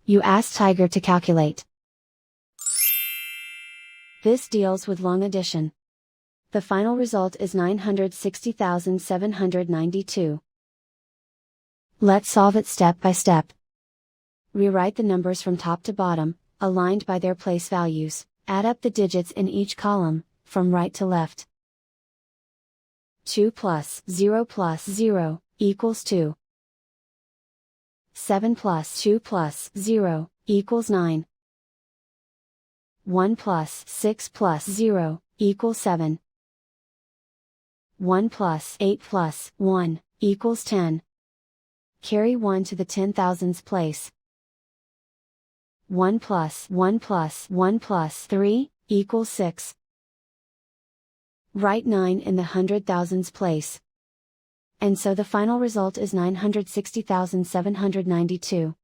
You ask Tiger to calculate. This deals with long addition. The final result is 960,792. Let's solve it step by step. Rewrite the numbers from top to bottom, aligned by their place values. Add up the digits in each column, from right to left. 2 plus 0 plus 0 equals 2. 7 plus 2 plus 0 equals 9. 1 plus 6 plus 0 equals 7. 1 plus 8 plus 1 equals 10. Carry 1 to the 10,000s place. 1 plus 1 plus 1 plus 3 equals 6. Write 9 in the 100,000s place. And so the final result is 960,792.